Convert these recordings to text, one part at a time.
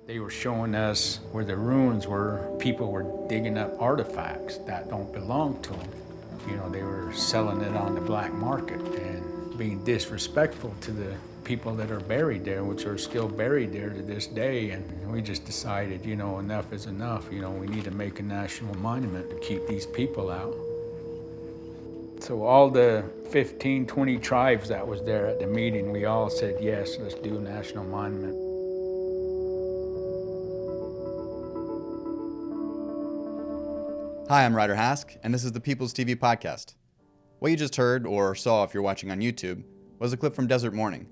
They were showing us where the ruins were. People were digging up artifacts that don't belong to them. You know, they were selling it on the black market and being disrespectful to the people that are buried there, which are still buried there to this day. And we just decided, you know, enough is enough. You know, we need to make a national monument to keep these people out. So all the 15, 20 tribes that was there at the meeting, we all said, yes, let's do a national monument. Hi, I'm Ryder Haske, and this is the People's TV podcast. What you just heard, or saw if you're watching on YouTube, was a clip from Desert Mourning,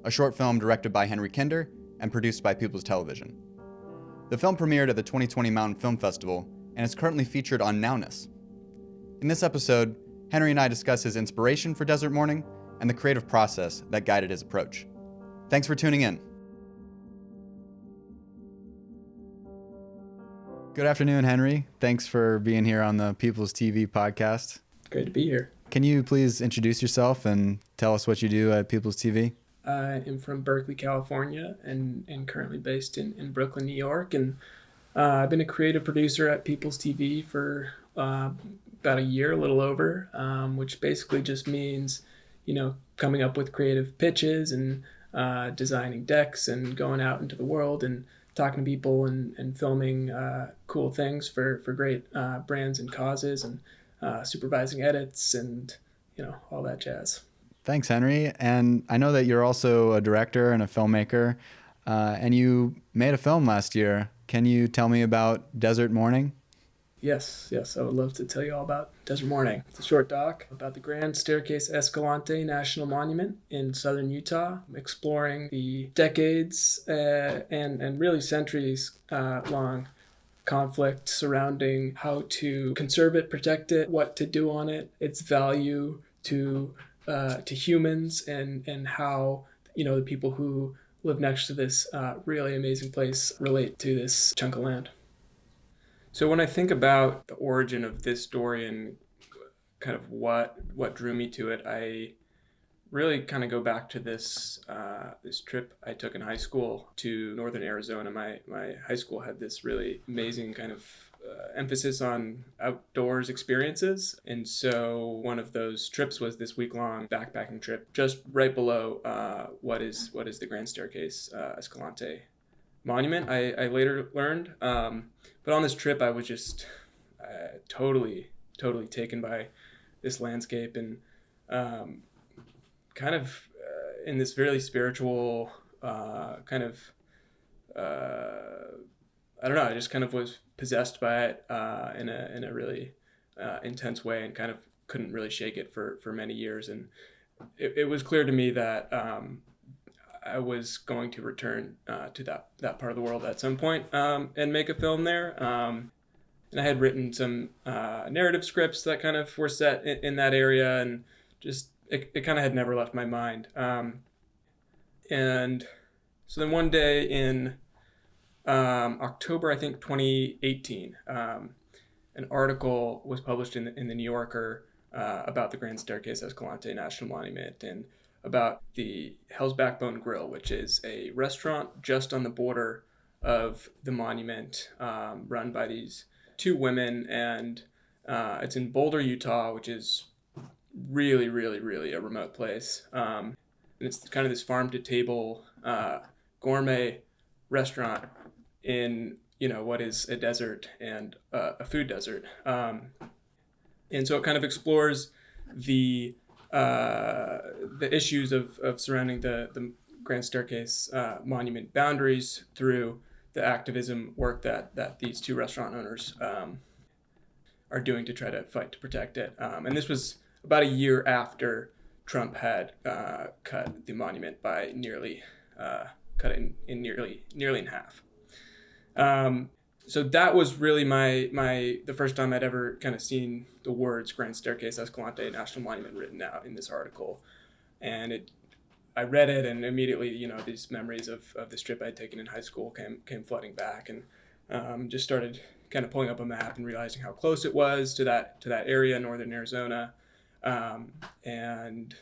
a short film directed by Henry Kinder and produced by People's Television. The film premiered at the 2020 Mountain Film Festival and is currently featured on Nowness. In this episode, Henry and I discuss his inspiration for Desert Mourning and the creative process that guided his approach. Thanks for tuning in. Good afternoon, Henry. Thanks for being here on the People's TV podcast. Great to be here. Can you please introduce yourself and tell us what you do at People's TV? I am from Berkeley, California, and currently based in Brooklyn, New York. And I've been a creative producer at People's TV for about a year, a little over, which basically just means, you know, coming up with creative pitches and designing decks and going out into the world and talking to people and filming cool things for great brands and causes and supervising edits and, you know, all that jazz. Thanks, Henry. And I know that you're also a director and a filmmaker, and you made a film last year. Can you tell me about Desert Mourning? Yes, I would love to tell you all about Desert Mourning. It's a short doc about the Grand Staircase-Escalante National Monument in southern Utah, exploring the decades and really centuries long conflict surrounding how to conserve it, protect it, what to do on it, its value to humans, and how, you know, the people who live next to this really amazing place relate to this chunk of land. So when I think about the origin of this story and kind of what drew me to it, I really kind of go back to this trip I took in high school to northern Arizona. My high school had this really amazing kind of emphasis on outdoors experiences. And so one of those trips was this week-long backpacking trip just right below what is the Grand Staircase-Escalante monument, I later learned. But on this trip, I was just totally taken by this landscape and kind of in this really spiritual kind of, I don't know, I just kind of was possessed by it in a really intense way and kind of couldn't really shake it for many years. And it was clear to me that I was going to return to that part of the world at some point and make a film there. And I had written some narrative scripts that kind of were set in that area, and just it kind of had never left my mind. And so then one day in October, I think 2018, an article was published in the New Yorker about the Grand Staircase-Escalante National Monument and about the Hell's Backbone Grill, which is a restaurant just on the border of the monument, run by these two women, and it's in Boulder, Utah, which is really a remote place. And it's kind of this farm-to-table gourmet restaurant in, you know, what is a desert and a food desert. And so it kind of explores the issues of surrounding the Grand Staircase monument boundaries through the activism work that these two restaurant owners are doing to try to fight to protect it. And this was about a year after Trump had cut the monument by nearly in half. So that was really the first time I'd ever kind of seen the words Grand Staircase-Escalante National Monument written out in this article. And I read it, and immediately, you know, these memories of this trip I'd taken in high school came flooding back, and just started kind of pulling up a map and realizing how close it was to that area, northern Arizona. And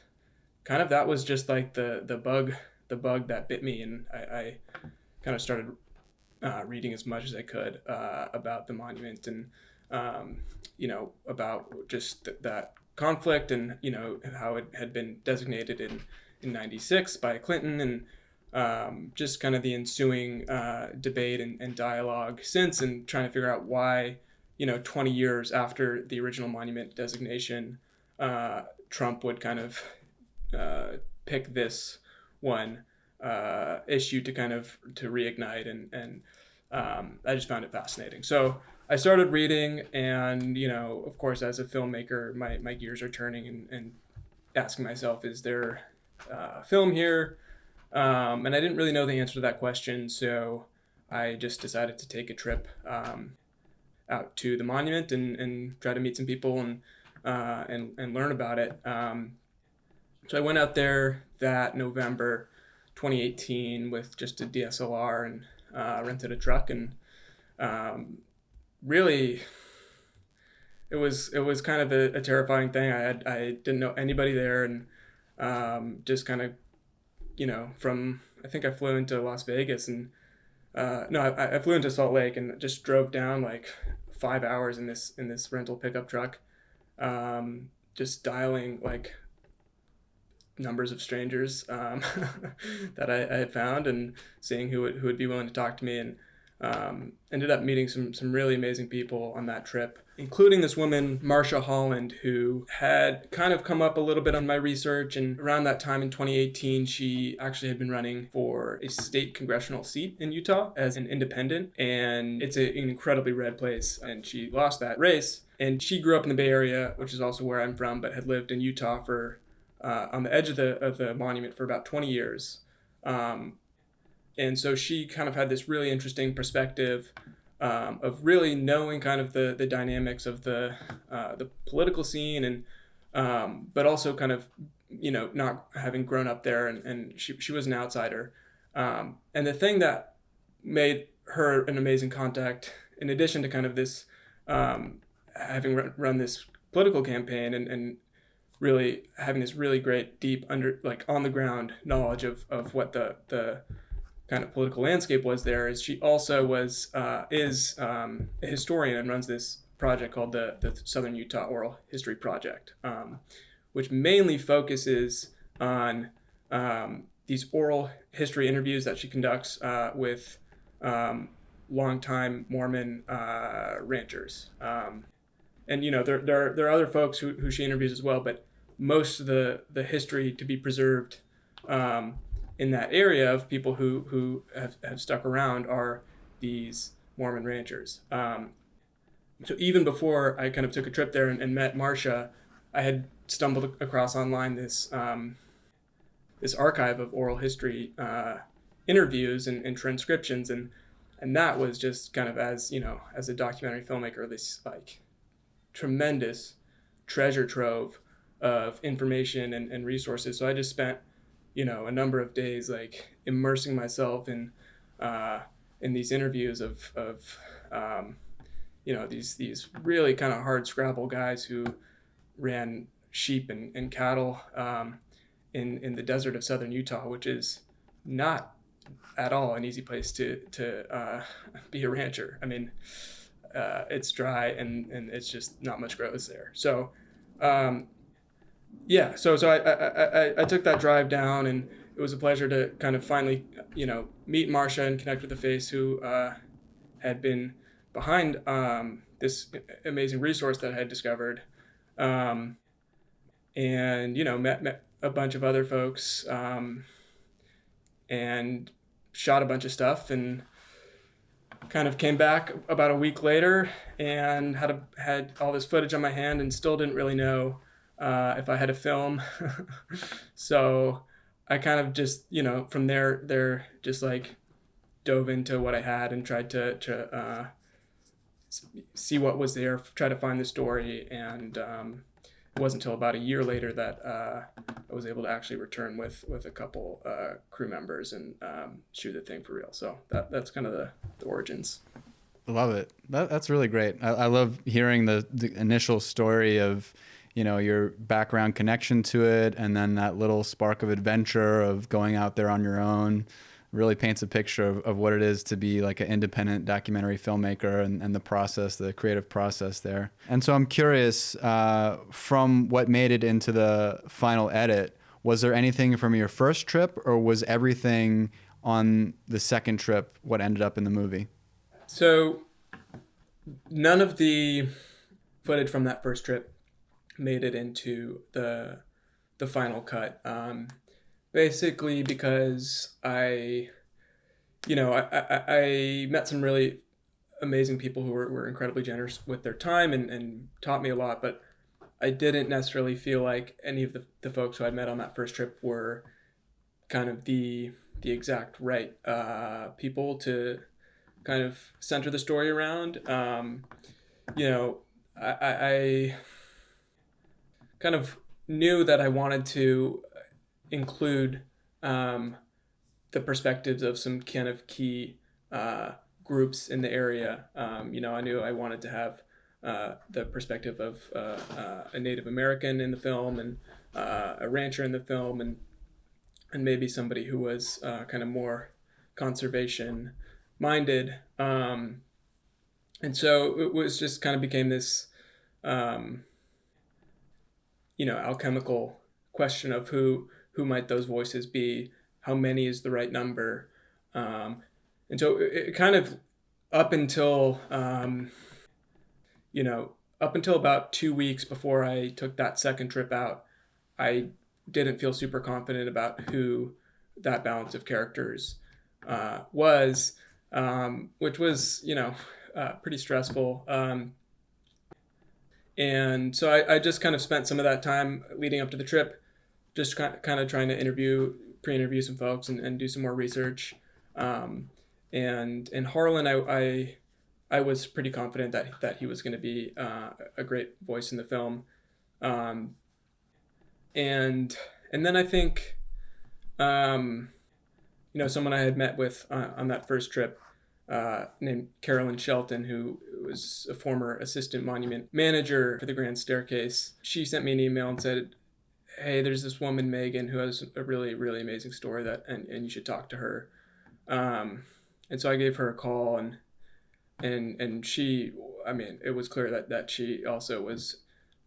kind of that was just like the bug that bit me, and I kind of started reading as much as I could about the monument and, about just that conflict and, how it had been designated in 96 by Clinton, and just kind of the ensuing debate and dialogue since, and trying to figure out why, 20 years after the original monument designation, Trump would kind of pick this one issue to reignite, and I just found it fascinating. So I started reading, and of course, as a filmmaker, my gears are turning and asking myself, is there film here? And I didn't really know the answer to that question, so I just decided to take a trip out to the monument and try to meet some people and learn about it. So I went out there that November 2018 with just a DSLR and rented a truck, and really it was kind of a terrifying thing. I didn't know anybody there, and just kind of from, I think I flew into Las Vegas, and no, I flew into Salt Lake and just drove down like 5 hours in this rental pickup truck, just dialing like numbers of strangers that I had found, and seeing who would be willing to talk to me, and ended up meeting some really amazing people on that trip, including this woman, Marcia Holland, who had kind of come up a little bit on my research. And around that time in 2018, she actually had been running for a state congressional seat in Utah as an independent, and it's an incredibly red place, and she lost that race. And she grew up in the Bay Area, which is also where I'm from, but had lived in Utah for on the edge of the monument for about 20 years. And so she kind of had this really interesting perspective of really knowing kind of the dynamics of the political scene, and but also kind of not having grown up there, and she was an outsider. And the thing that made her an amazing contact, in addition to kind of this having run this political campaign and really having this really great deep on the ground knowledge of what the kind of political landscape was there, is she also is a historian and runs this project called the Southern Utah Oral History Project, which mainly focuses on these oral history interviews that she conducts with longtime Mormon ranchers. And there are other folks who she interviews as well, but most of the history to be preserved in that area of people who have stuck around are these Mormon ranchers. So even before I kind of took a trip there and met Marcia, I had stumbled across online this archive of oral history interviews and transcriptions, and that was just kind of, as a documentary filmmaker, this like tremendous treasure trove of information and resources. So I just spent a number of days like immersing myself in these interviews of these really kind of hard scrabble guys who ran sheep and cattle in the desert of southern Utah, which is not at all an easy place to be a rancher. I mean, it's dry and it's just not much grows there. So so I took that drive down, and it was a pleasure to kind of finally meet Marcia and connect with the face who had been behind this amazing resource that I had discovered, and met a bunch of other folks, and shot a bunch of stuff, and kind of came back about a week later and had all this footage on my hand, and still didn't really know if I had a film. So I kind of just from there just like dove into what I had and tried to see what was there, try to find the story, and it wasn't until about a year later that I was able to actually return with a couple crew members and shoot the thing for real. So that's kind of the origins. Love it. That's really great. I love hearing the initial story of your background connection to it, and then that little spark of adventure of going out there on your own. really paints a picture of what it is to be like an independent documentary filmmaker and the process, the creative process there. And so I'm curious, from what made it into the final edit, was there anything from your first trip, or was everything on the second trip what ended up in the movie? So none of the footage from that first trip made it into the final cut. Basically because I met some really amazing people who were incredibly generous with their time and taught me a lot, but I didn't necessarily feel like any of the folks who I'd met on that first trip were kind of the exact right people to kind of center the story around. I kind of knew that I wanted to include the perspectives of some kind of key groups in the area. I knew I wanted to have the perspective of a Native American in the film, and a rancher in the film, and maybe somebody who was kind of more conservation minded. And so it was just kind of became this alchemical question of who might those voices be, how many is the right number. And so it kind of up until about 2 weeks before I took that second trip out, I didn't feel super confident about who that balance of characters was, which was pretty stressful. And so I just kind of spent some of that time leading up to the trip just kind of trying to pre-interview some folks and do some more research. And in Harlan, I was pretty confident that he was going to be a great voice in the film. And then I think, someone I had met with on that first trip, named Carolyn Shelton, who was a former assistant monument manager for the Grand Staircase. She sent me an email and said, "Hey, there's this woman, Megan, who has a really, really amazing story and you should talk to her." And so I gave her a call, and she, it was clear that she also was,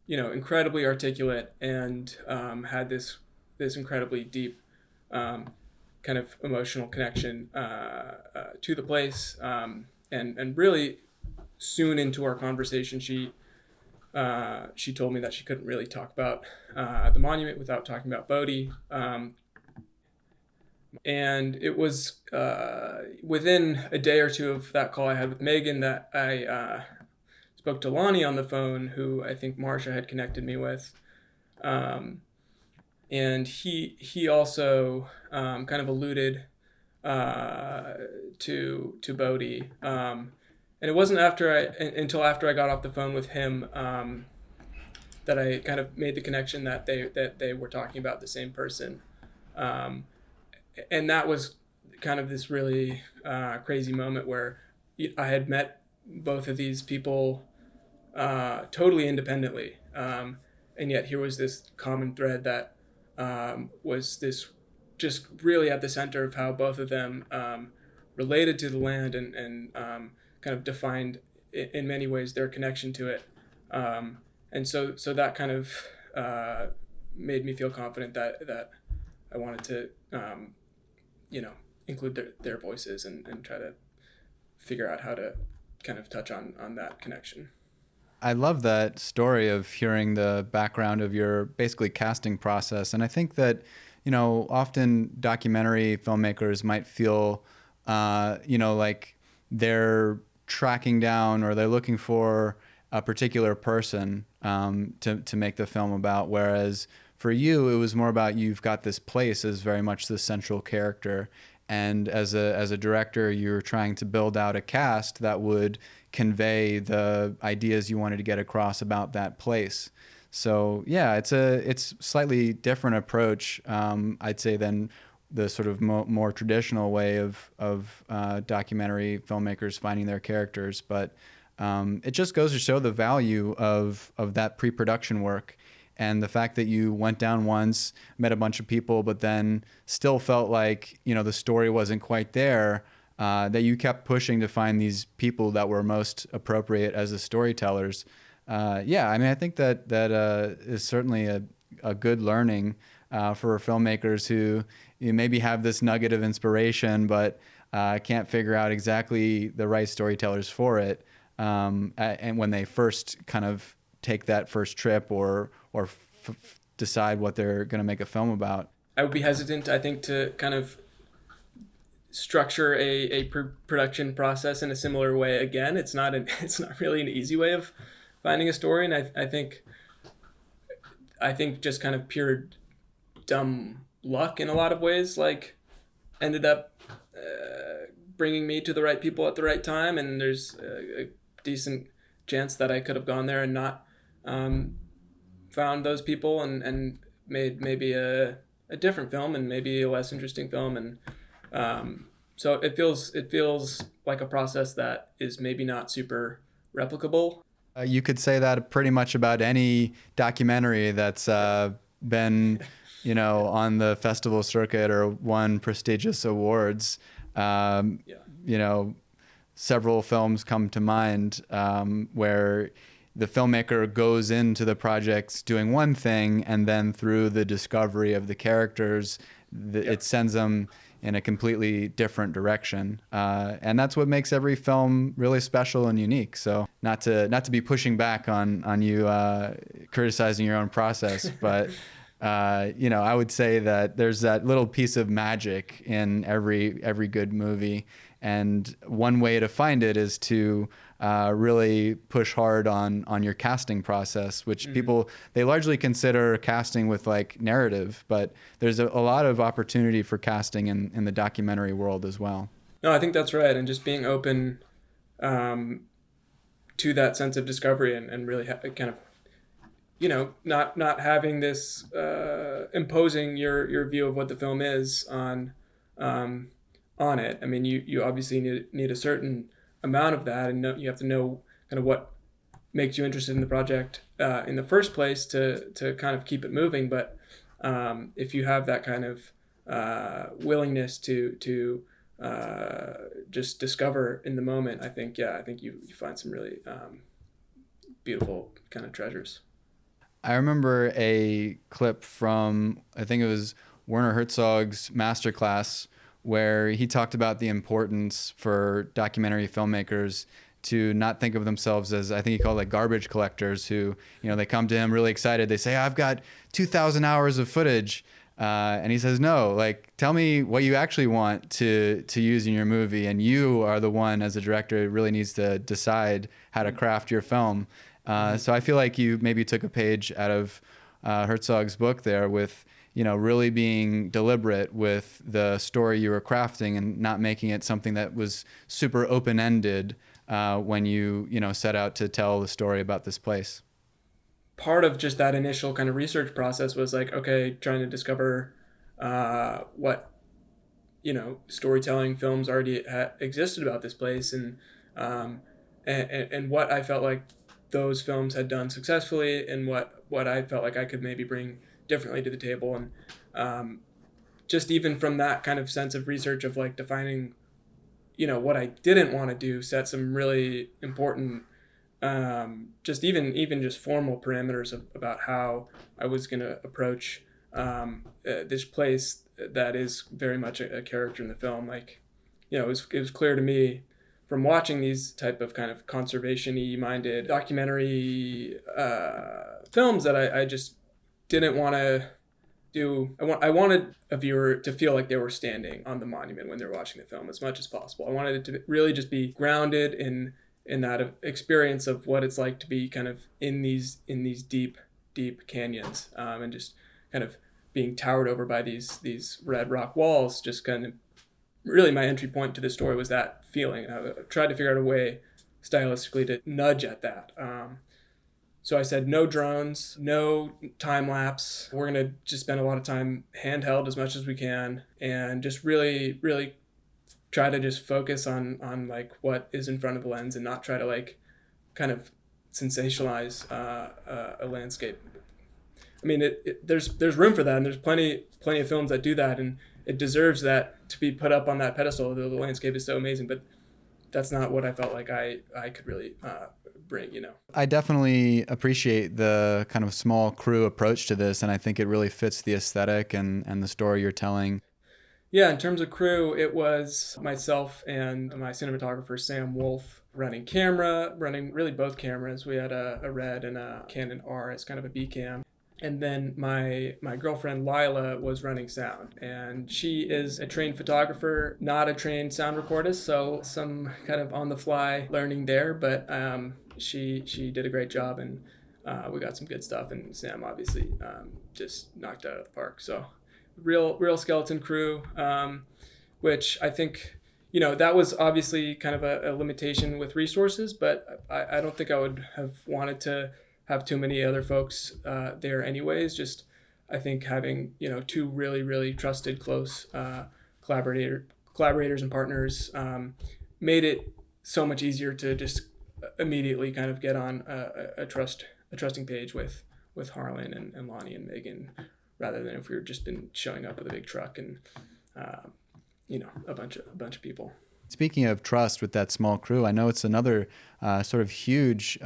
incredibly articulate and had this incredibly deep kind of emotional connection to the place. And really soon into our conversation, she told me that she couldn't really talk about the monument without talking about Bodhi. And it was within a day or two of that call I had with Megan that I spoke to Lonnie on the phone, who I think Marsha had connected me with. And he also kind of alluded to Bodhi. And it wasn't until after I got off the phone with him that I kind of made the connection that they were talking about the same person. And that was kind of this really crazy moment where I had met both of these people totally independently. And yet here was this common thread that was this just really at the center of how both of them related to the land and kind of defined in many ways their connection to it. And so that kind of made me feel confident that I wanted to include their voices and try to figure out how to kind of touch on that connection. I love that story of hearing the background of your basically casting process. And I think that, often documentary filmmakers might feel, like they're tracking down or they're looking for a particular person to make the film about. Whereas for you, it was more about you've got this place as very much the central character. And as a director, you're trying to build out a cast that would convey the ideas you wanted to get across about that place. So yeah, it's slightly different approach, I'd say, than the sort of more traditional way of documentary filmmakers finding their characters. But it just goes to show the value of that pre-production work. And the fact that you went down once, met a bunch of people, but then still felt like, the story wasn't quite there, that you kept pushing to find these people that were most appropriate as the storytellers. I think that is certainly a good learning for filmmakers who maybe have this nugget of inspiration, but can't figure out exactly the right storytellers for it. And when they first kind of take that first trip or decide what they're going to make a film about. I would be hesitant, I think, to kind of structure a production process in a similar way again. It's not really an easy way of finding a story, and I think just kind of pure dumb luck in a lot of ways ended up bringing me to the right people at the right time, and there's a decent chance that I could have gone there and not found those people and made maybe a different film and maybe a less interesting film, and so it feels like a process that is maybe not super replicable. You could say that pretty much about any documentary that's been, on the festival circuit or won prestigious awards. Several films come to mind where the filmmaker goes into the projects doing one thing, and then through the discovery of the characters, it sends them in a completely different direction. And that's what makes every film really special and unique. So not to be pushing back on you criticizing your own process, but I would say that there's that little piece of magic in every good movie. And one way to find it is to really push hard on your casting process, which people, they largely consider casting with like narrative, but there's a lot of opportunity for casting in the documentary world as well. No, I think that's right. And just being open to that sense of discovery and really kind of, not having this imposing your view of what the film is on it. I mean, you obviously need a certain amount of that, and you have to know kind of what makes you interested in the project in the first place to kind of keep it moving. But if you have that kind of willingness to just discover in the moment, I think you find some really beautiful kind of treasures. I remember a clip from, I think it was Werner Herzog's Masterclass, where he talked about the importance for documentary filmmakers to not think of themselves as, I think he called like garbage collectors who, they come to him really excited. They say, I've got 2,000 hours of footage. And he says, no, like, tell me what you actually want to use in your movie. And you are the one as a director who really needs to decide how to craft your film. So I feel like you maybe took a page out of Herzog's book there with, really being deliberate with the story you were crafting and not making it something that was super open-ended when you set out to tell the story about this place. Part of just that initial kind of research process was like, okay, trying to discover what, storytelling films already existed about this place and what I felt like those films had done successfully and what I felt like I could maybe bring differently to the table. And just even from that kind of sense of research of like defining, what I didn't want to do, set some really important, just formal parameters about how I was going to approach this place that is very much a character in the film. Like, it was clear to me from watching these type of kind of conservation-y minded documentary films that I just didn't want to do. I wanted a viewer to feel like they were standing on the monument when they're watching the film as much as possible. I wanted it to really just be grounded in that experience of what it's like to be kind of in these deep canyons, and just kind of being towered over by these red rock walls. Just kind of really my entry point to the story was that feeling. I tried to figure out a way stylistically to nudge at that. So I said, no drones, no time lapse. We're going to just spend a lot of time handheld as much as we can and just really, really try to just focus on like what is in front of the lens and not try to like kind of sensationalize a landscape. I mean, there's room for that, and there's plenty of films that do that, and it deserves that to be put up on that pedestal. The landscape is so amazing, but that's not what I felt like I could really bring, you know. I definitely appreciate the kind of small crew approach to this, and I think it really fits the aesthetic and the story you're telling. Yeah, in terms of crew, it was myself and my cinematographer, Sam Wolf, running camera, running really both cameras. We had a Red and a Canon R as kind of a B cam. And then my girlfriend, Lila, was running sound. And she is a trained photographer, not a trained sound recordist, so some kind of on-the-fly learning there. But she did a great job, and we got some good stuff. And Sam obviously just knocked it out of the park. So real skeleton crew, which I think, you know, that was obviously kind of a limitation with resources, but I don't think I would have wanted to have too many other folks there anyways. Just, I think having, you know, two really trusted, close collaborators and partners made it so much easier to just immediately kind of get on a trusting page with Harlan and Lonnie and Megan, rather than if we were just been showing up with a big truck and you know, a bunch of people. Speaking of trust with that small crew, I know it's another sort of huge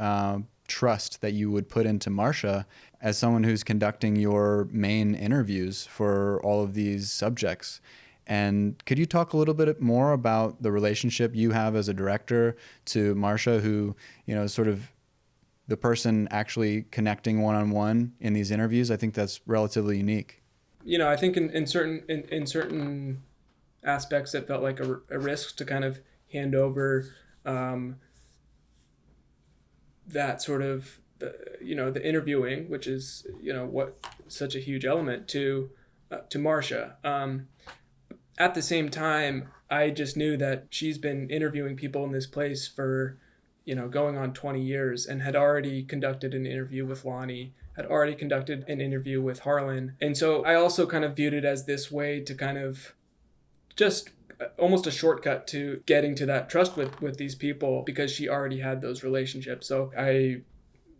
trust that you would put into Marcia as someone who's conducting your main interviews for all of these subjects. And could you talk a little bit more about the relationship you have as a director to Marcia, who, you know, sort of the person actually connecting one-on-one in these interviews? I think that's relatively unique. You know, I think in certain aspects it felt like a risk to kind of hand over that sort of, you know, the interviewing, which is, you know, what such a huge element to Marcia. At the same time, I just knew that she's been interviewing people in this place for, you know, going on 20 years, and had already conducted an interview with Lonnie, had already conducted an interview with Harlan. And so I also kind of viewed it as this way to kind of just almost a shortcut to getting to that trust with these people, because she already had those relationships. So I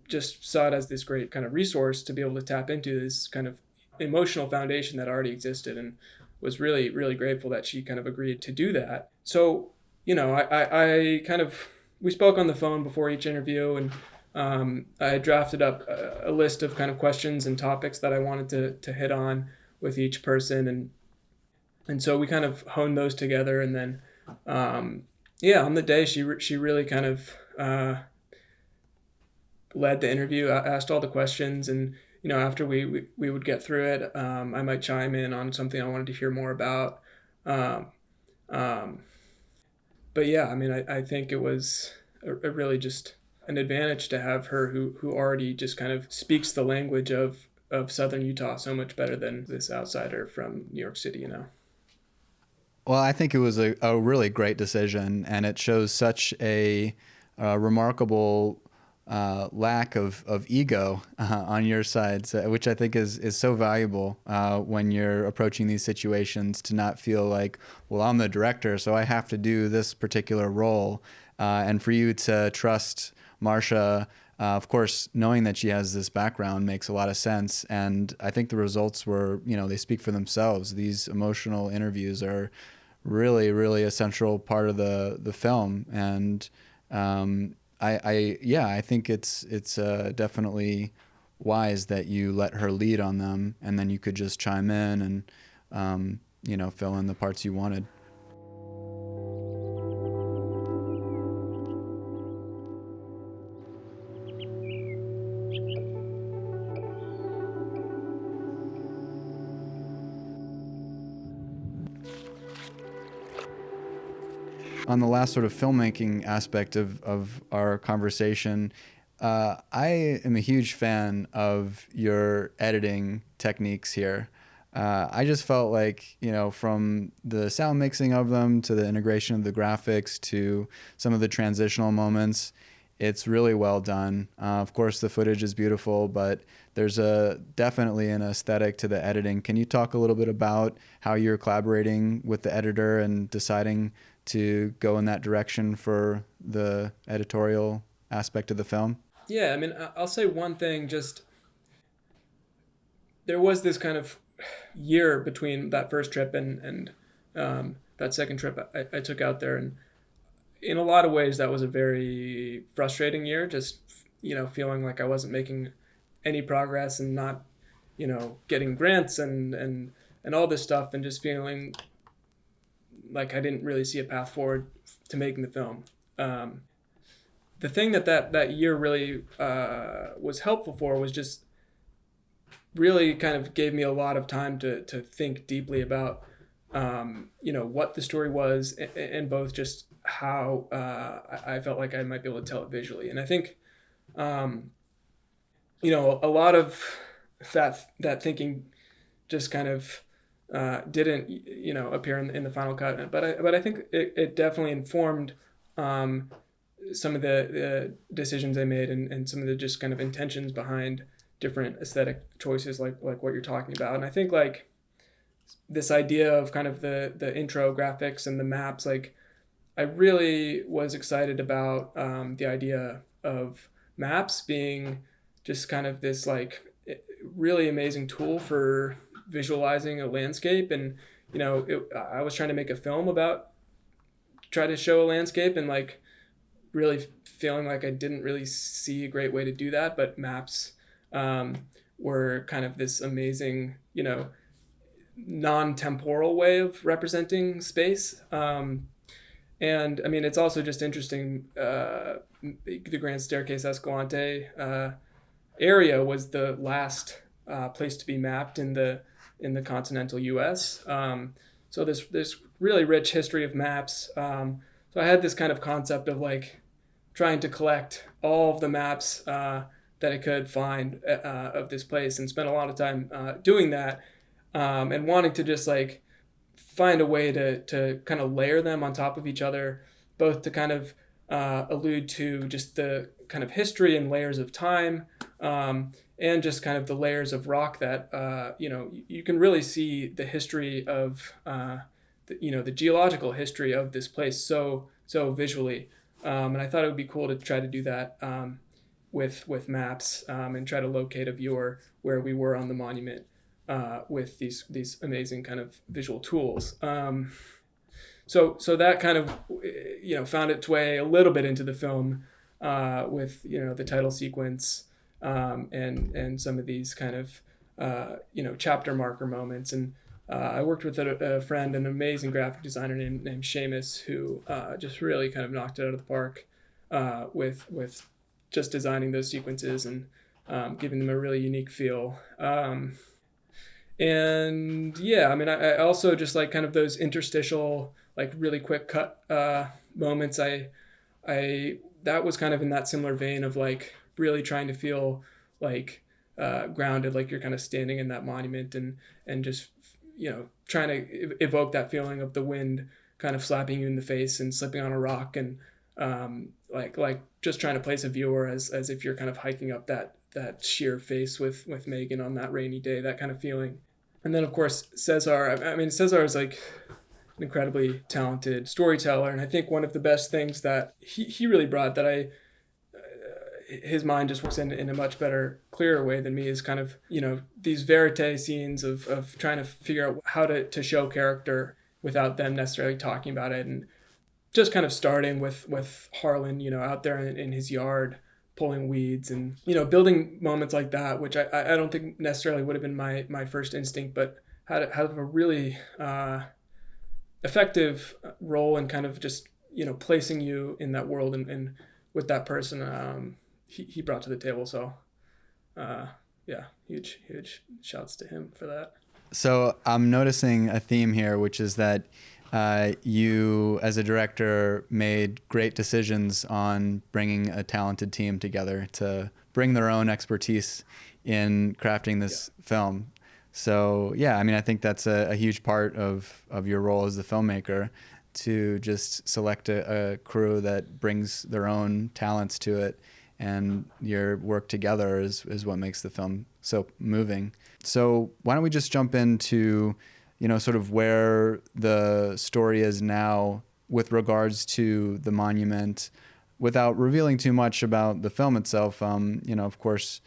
just saw it as this great kind of resource to be able to tap into this kind of emotional foundation that already existed, and was really grateful that she kind of agreed to do that. So, you know, I kind of, we spoke on the phone before each interview, and I drafted up a list of kind of questions and topics that I wanted to hit on with each person, and so we kind of honed those together, and then yeah, on the day she really kind of led the interview, asked all the questions, and you know, after we would get through it, I might chime in on something I wanted to hear more about. But yeah, I mean, I think it was a really just an advantage to have her who already just kind of speaks the language of Southern Utah so much better than this outsider from New York City, you know. Well, I think it was a really great decision, and it shows such a remarkable lack of ego on your side, which I think is so valuable when you're approaching these situations, to not feel like, well, I'm the director, so I have to do this particular role. And for you to trust Marcia, of course, knowing that she has this background makes a lot of sense. And I think the results were, you know, they speak for themselves. These emotional interviews are really a central part of the film. And I think it's definitely wise that you let her lead on them, and then you could just chime in and you know, fill in the parts you wanted. On the last sort of filmmaking aspect of our conversation, I am a huge fan of your editing techniques here. I just felt like, you know, from the sound mixing of them to the integration of the graphics to some of the transitional moments, it's really well done. Of course, the footage is beautiful, but there's definitely an aesthetic to the editing. Can you talk a little bit about how you're collaborating with the editor and deciding to go in that direction for the editorial aspect of the film? Yeah, I mean, I'll say one thing, just there was this kind of year between that first trip and that second trip I took out there, and in a lot of ways that was a very frustrating year, just feeling like I wasn't making any progress and not getting grants and all this stuff, and just feeling like I didn't really see a path forward to making the film. The thing that year really was helpful for was just really kind of gave me a lot of time to think deeply about what the story was, and both just how I felt like I might be able to tell it visually. And I think a lot of that thinking just kind of didn't appear in the final cut, but I think it definitely informed some of the decisions I made, and some of the just kind of intentions behind different aesthetic choices, like what you're talking about. And I think like this idea of kind of the intro graphics and the maps, like I really was excited about the idea of maps being just kind of this like really amazing tool for visualizing a landscape. And I was trying to make a film try to show a landscape, and like really feeling like I didn't really see a great way to do that, but maps were kind of this amazing non-temporal way of representing space. And I mean, it's also just interesting, the Grand Staircase-Escalante area was the last place to be mapped in the continental U.S. So there's really rich history of maps. So I had this kind of concept of like trying to collect all of the maps that I could find of this place, and spent a lot of time doing that, and wanting to just like find a way to kind of layer them on top of each other, both to kind of allude to just the kind of history and layers of time, and just kind of the layers of rock that you can really see the history of the geological history of this place so visually. And I thought it would be cool to try to do that with maps, and try to locate a viewer where we were on the monument with these amazing kind of visual tools. So that kind of found its way a little bit into the film with the title sequence, and some of these kind of chapter marker moments. And I worked with a friend, an amazing graphic designer named Seamus, who just really kind of knocked it out of the park with just designing those sequences and giving them a really unique feel. And yeah, I mean, I also just like kind of those interstitial, like really quick cut moments. That was kind of in that similar vein of like really trying to feel like grounded, like you're kind of standing in that monument, and just trying to evoke that feeling of the wind kind of slapping you in the face and slipping on a rock, and like just trying to place a viewer as if you're kind of hiking up that sheer face with Megan on that rainy day, that kind of feeling. And then of course Cesar. I mean, Cesar is like an incredibly talented storyteller, and I think one of the best things that he really brought, that his mind just works in a much better, clearer way than me, is kind of these verite scenes of trying to figure out how to show character without them necessarily talking about it, and just kind of starting with Harlan out there in his yard pulling weeds, and building moments like that, which I don't think necessarily would have been my first instinct, but had a really effective role in kind of just placing you in that world and with that person he brought to the table. So yeah, huge shouts to him for that. So I'm noticing a theme here, which is that you, as a director, made great decisions on bringing a talented team together to bring their own expertise in crafting this film. So yeah, I mean, I think that's a huge part of your role as the filmmaker, to just select a crew that brings their own talents to it, and your work together is what makes the film so moving. So why don't we just jump into sort of where the story is now with regards to the monument, without revealing too much about the film itself. Of course,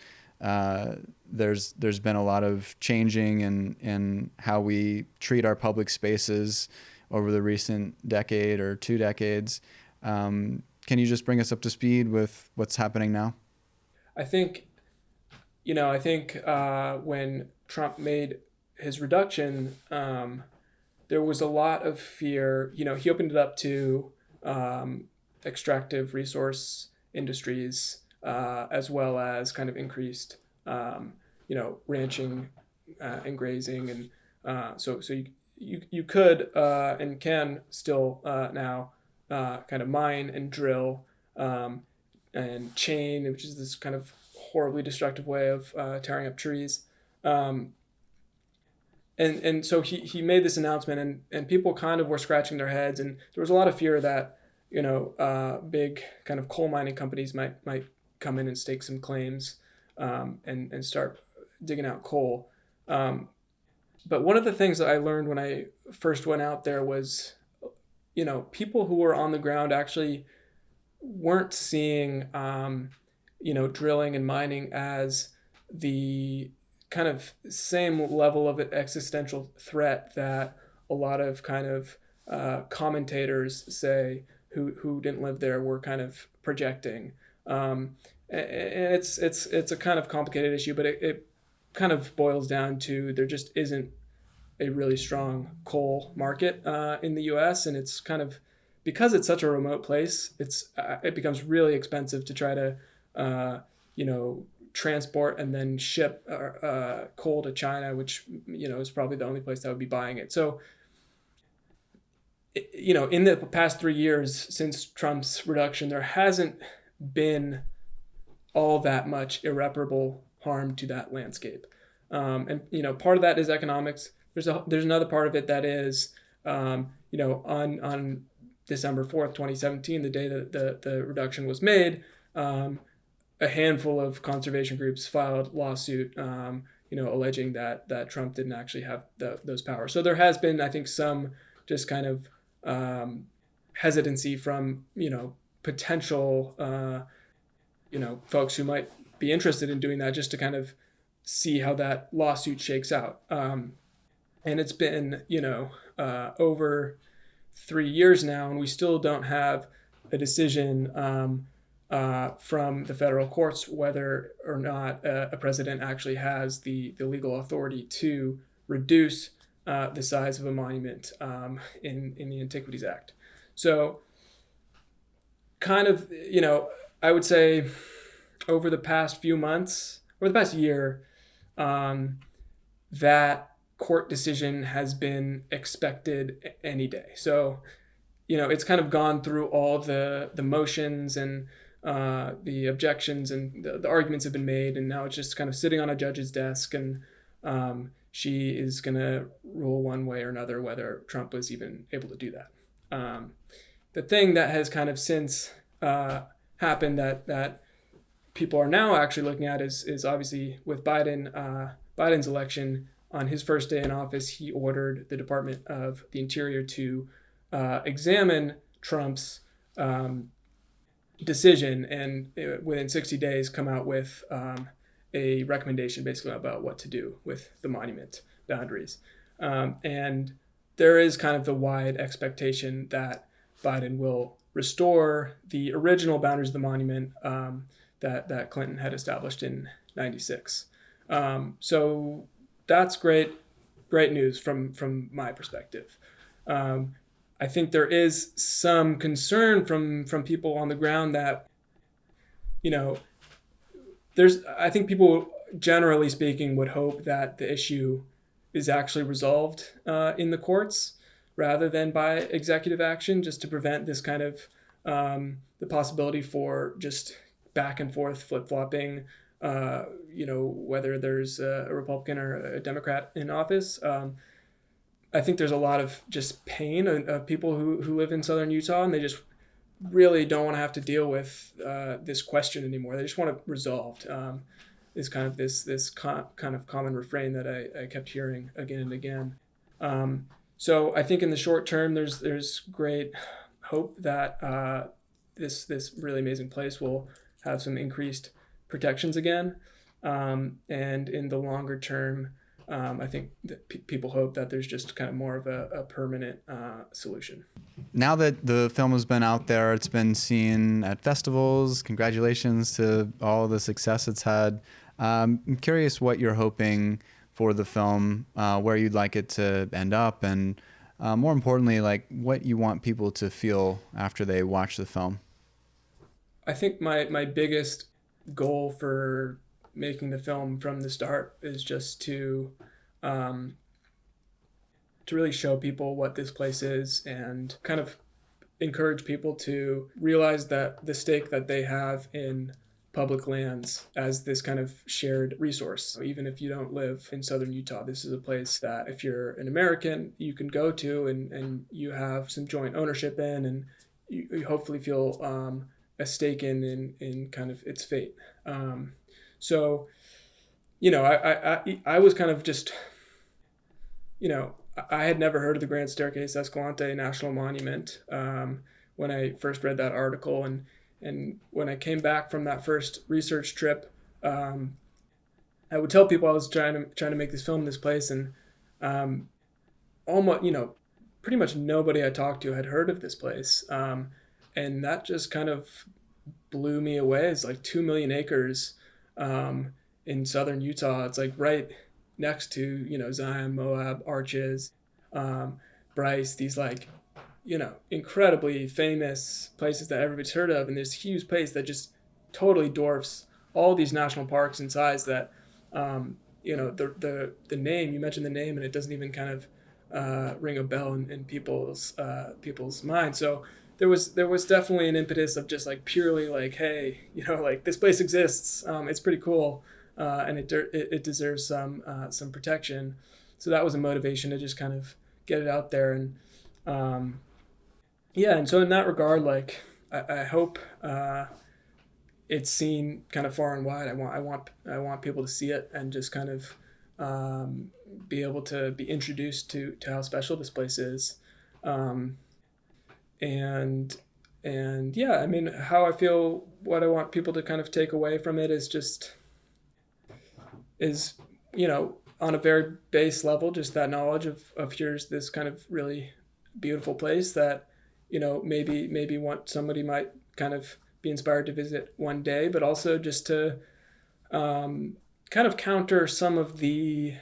there's been a lot of changing in how we treat our public spaces over the recent decade or 2 decades. Can you just bring us up to speed with what's happening now? I think, when Trump made his reduction, there was a lot of fear. He opened it up to extractive resource industries, as well as kind of increased, ranching and grazing, and so you could and can still now kind of mine and drill and chain, which is this kind of horribly destructive way of tearing up trees. And so he made this announcement, and people kind of were scratching their heads, and there was a lot of fear that big kind of coal mining companies might come in and stake some claims and start digging out coal. But one of the things that I learned when I first went out there was, people who were on the ground actually weren't seeing, drilling and mining as the kind of same level of an existential threat that a lot of kind of commentators say who didn't live there were kind of projecting. And it's a kind of complicated issue, but it kind of boils down to there just isn't a really strong coal market in the U.S. And it's kind of, because it's such a remote place, it becomes really expensive to try to transport and then ship coal to China, which is probably the only place that would be buying it. So in the past 3 years since Trump's reduction, there hasn't been all that much irreparable harm to that landscape. And part of that is economics. There's another part of it that is, on December 4th, 2017, the day that the reduction was made, a handful of conservation groups filed lawsuit, alleging that Trump didn't actually have those powers. So there has been, I think, some just kind of hesitancy from, potential, folks who might be interested in doing that, just to kind of see how that lawsuit shakes out. And it's been, over 3 years now, and we still don't have a decision from the federal courts whether or not a president actually has the legal authority to reduce the size of a monument in the Antiquities Act. So kind of, I would say over the past few months, or the past year, that court decision has been expected any day. So, it's kind of gone through all the motions and the objections, and the arguments have been made, and now it's just kind of sitting on a judge's desk, and she is going to rule one way or another whether Trump was even able to do that. The thing that has kind of since happened that people are now actually looking at is obviously with Biden's election. On his first day in office, he ordered the Department of the Interior to examine Trump's decision, and within 60 days come out with a recommendation basically about what to do with the monument boundaries. And there is kind of the wide expectation that Biden will restore the original boundaries of the monument that Clinton had established in '96. So that's great news from my perspective. I think there is some concern from people on the ground that, I think people, generally speaking, would hope that the issue is actually resolved in the courts rather than by executive action, just to prevent this kind of the possibility for just back and forth flip-flopping, whether there's a Republican or a Democrat in office. I think there's a lot of just pain of people who live in southern Utah, and they just really don't want to have to deal with this question anymore. They just want it resolved. Is kind of this kind of common refrain that I kept hearing again and again. So I think in the short term, there's great hope that this really amazing place will have some increased protections again. And in the longer term, I think that people hope that there's just kind of more of a permanent solution. Now that the film has been out there, it's been seen at festivals. Congratulations to all the success it's had. I'm curious what you're hoping for the film, where you'd like it to end up, and more importantly, like what you want people to feel after they watch the film. I think my biggest goal for making the film from the start is just to really show people what this place is and kind of encourage people to realize that the stake that they have in public lands as this kind of shared resource. Even if you don't live in southern Utah, this is a place that if you're an American, you can go to and you have some joint ownership in, and you hopefully feel a stake in kind of its fate. So, I was kind of just, I had never heard of the Grand Staircase-Escalante National Monument when I first read that article, and when I came back from that first research trip, I would tell people I was trying to make this film in this place, and almost pretty much nobody I talked to had heard of this place, and that just kind of blew me away. It's like 2 million acres in southern Utah. It's like right next to Zion, Moab, Arches, Bryce, these like incredibly famous places that everybody's heard of, and this huge place that just totally dwarfs all these national parks in size. That the name, you mentioned the name, and it doesn't even kind of ring a bell in people's minds. So there was definitely an impetus of just like purely like, hey, like this place exists, it's pretty cool, and it deserves some protection. So that was a motivation to just kind of get it out there. And and so in that regard, like I hope it's seen kind of far and wide. I want people to see it and just kind of be able to be introduced to how special this place is. And yeah, I mean, how I feel, what I want people to kind of take away from it is on a very base level, just that knowledge of here's this kind of really beautiful place that maybe somebody might kind of be inspired to visit one day, but also just to kind of counter some of the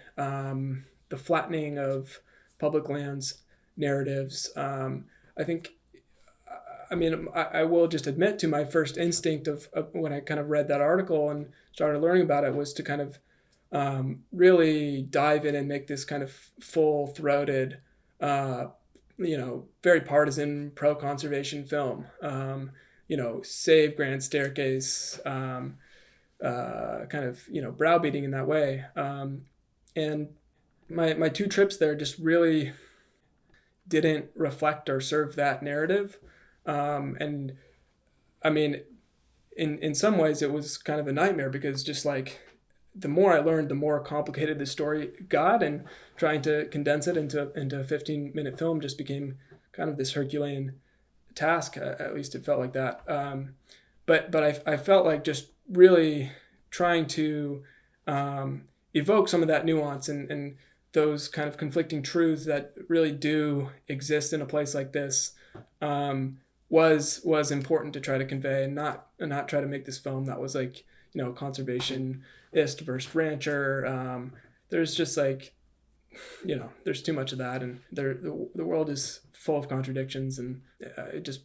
flattening of public lands narratives. I think, I mean, I will just admit to my first instinct of when I kind of read that article and started learning about it was to kind of really dive in and make this kind of full-throated, very partisan pro-conservation film. Save Grand Staircase, kind of, browbeating in that way. And my 2 trips there just really didn't reflect or serve that narrative. And I mean, in some ways it was kind of a nightmare, because just like the more I learned, the more complicated the story got, and trying to condense it into a 15-minute film just became kind of this Herculean task. At least it felt like that. But I felt like just really trying to evoke some of that nuance and those kind of conflicting truths that really do exist in a place like this was important to try to convey, and not try to make this film that was like conservationist versus rancher. There's just like there's too much of that, and the world is full of contradictions, and it just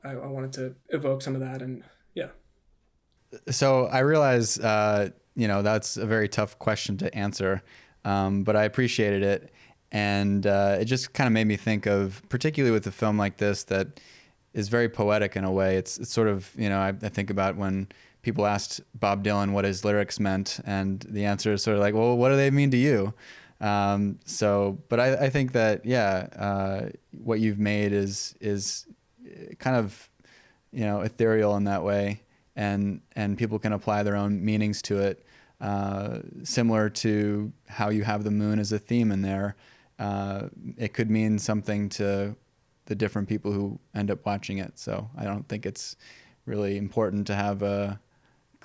I wanted to evoke some of that. And yeah. So I realize that's a very tough question to answer, but I appreciated it, and it just kind of made me think of, particularly with a film like this that is very poetic in a way. It's sort of, I think about when people asked Bob Dylan what his lyrics meant, and the answer is sort of like, well, what do they mean to you? But I think that, what you've made is kind of, ethereal in that way, and people can apply their own meanings to it, similar to how you have the moon as a theme in there. It could mean something to the different people who end up watching it. So I don't think it's really important to have a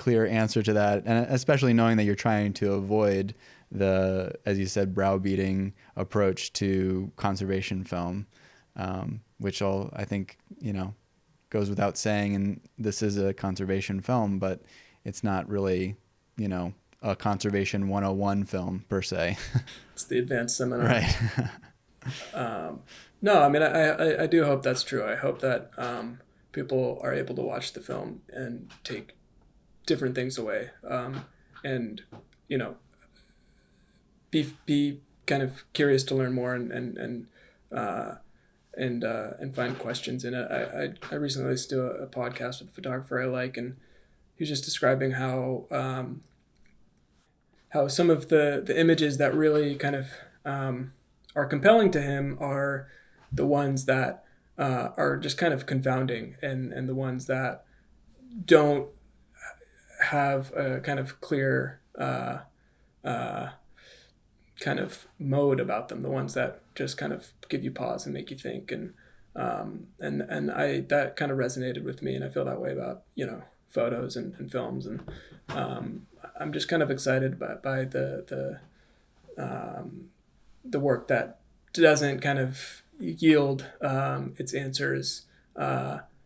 clear answer to that, and especially knowing that you're trying to avoid the, as you said, browbeating approach to conservation film, which I think, goes without saying. And this is a conservation film, but it's not really, a conservation 101 film per se. It's the advanced seminar. Right. No, I mean, I do hope that's true. I hope that people are able to watch the film and take different things away, and be kind of curious to learn more and find questions in it. I recently listened to a podcast with a photographer I like, and he was just describing how some of the images that really kind of are compelling to him are the ones that are just kind of confounding, and the ones that don't have a kind of clear kind of mode about them, the ones that just kind of give you pause and make you think, and I that kind of resonated with me, and I feel that way about photos and films, and I'm just kind of excited by the work that doesn't kind of yield its answers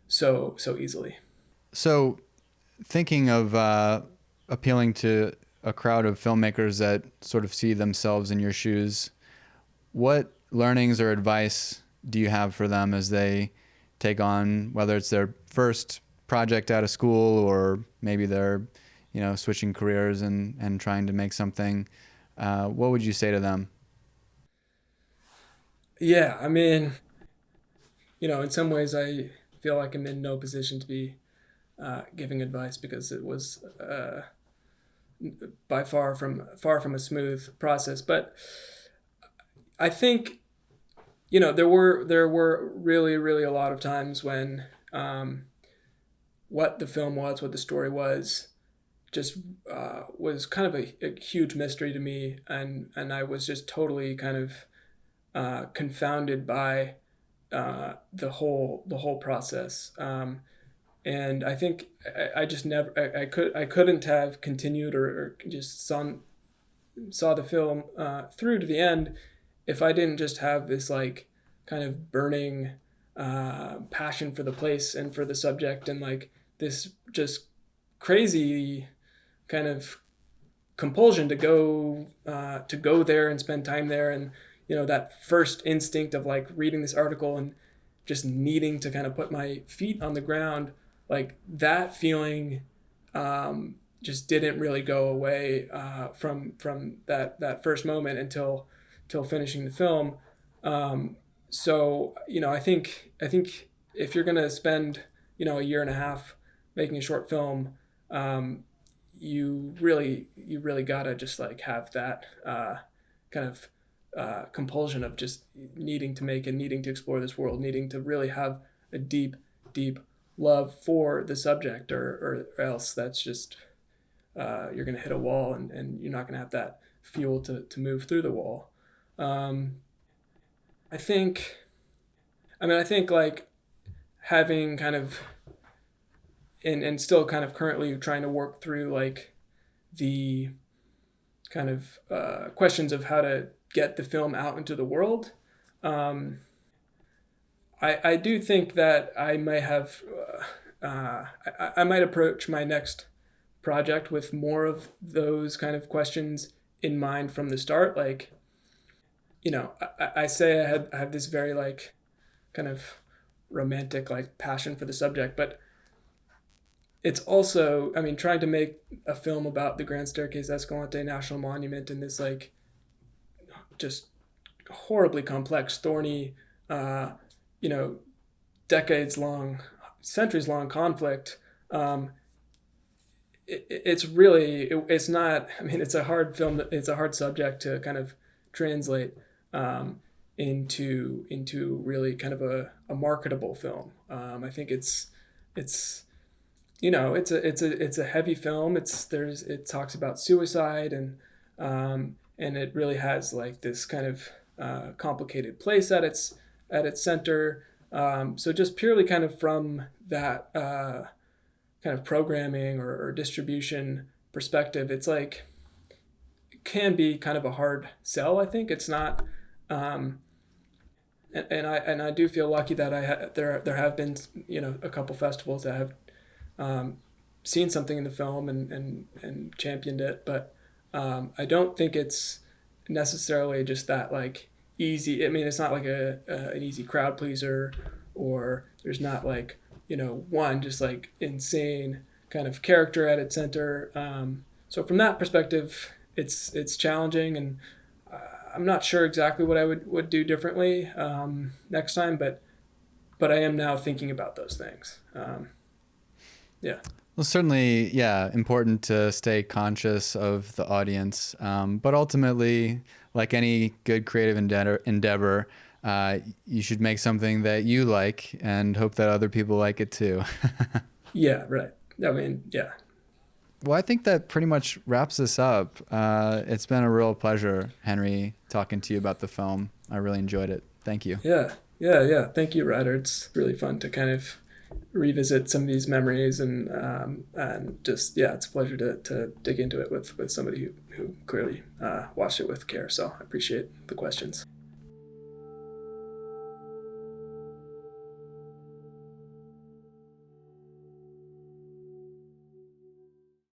so easily. So, thinking of appealing to a crowd of filmmakers that sort of see themselves in your shoes, what learnings or advice do you have for them as they take on, whether it's their first project out of school or maybe they're, switching careers and trying to make something? What would you say to them? Yeah, I mean, in some ways I feel like I'm in no position to be giving advice, because it was by far from a smooth process. But I think, there were really, really a lot of times when what the film was, what the story was, just was kind of a huge mystery to me, and I was just totally kind of confounded by the whole process. And I think I just never, I couldn't have continued or just saw the film through to the end if I didn't just have this like kind of burning passion for the place and for the subject, and like this just crazy kind of compulsion to go there and spend time there, and that first instinct of like reading this article and just needing to kind of put my feet on the ground, like that feeling just didn't really go away from that first moment until finishing the film. So I think if you're gonna spend a year and a half making a short film, you really gotta just like have that kind of compulsion of just needing to make and needing to explore this world, needing to really have a deep love for the subject, or else that's just you're gonna hit a wall, and you're not gonna have that fuel to move through the wall. I think like having kind of and still kind of currently trying to work through like the kind of questions of how to get the film out into the world. I do think that I might have I might approach my next project with more of those kind of questions in mind from the start. Like, I say I have this very like kind of romantic like passion for the subject, but it's also, I mean, trying to make a film about the Grand Staircase-Escalante National Monument in this like just horribly complex, thorny, decades long, centuries long conflict. It's not, I mean, it's a hard film, it's a hard subject to kind of translate into really kind of a marketable film. I think it's a heavy film. It talks about suicide, and it really has like this kind of complicated place at its center. So just purely kind of from that kind kind of programming or distribution perspective, it's like it can be kind of a hard sell. I think it's not, and I do feel lucky that there have been a couple festivals that have seen something in the film and championed it, but I don't think it's necessarily just that like easy. I mean, it's not like an easy crowd pleaser, or there's not like one just like insane kind of character at its center. So from that perspective, it's challenging, and I'm not sure exactly what I would do differently next time, but I am now thinking about those things. Yeah. Well, certainly, yeah, important to stay conscious of the audience. But ultimately, like any good creative endeavor, you should make something that you like and hope that other people like it too. Yeah, right. I mean, yeah. Well, I think that pretty much wraps this up. It's been a real pleasure, Henry, talking to you about the film. I really enjoyed it. Thank you. Yeah. Thank you, Ryder. It's really fun to kind of revisit some of these memories, and just, yeah, it's a pleasure to dig into it with somebody who clearly watched it with care. So I appreciate the questions.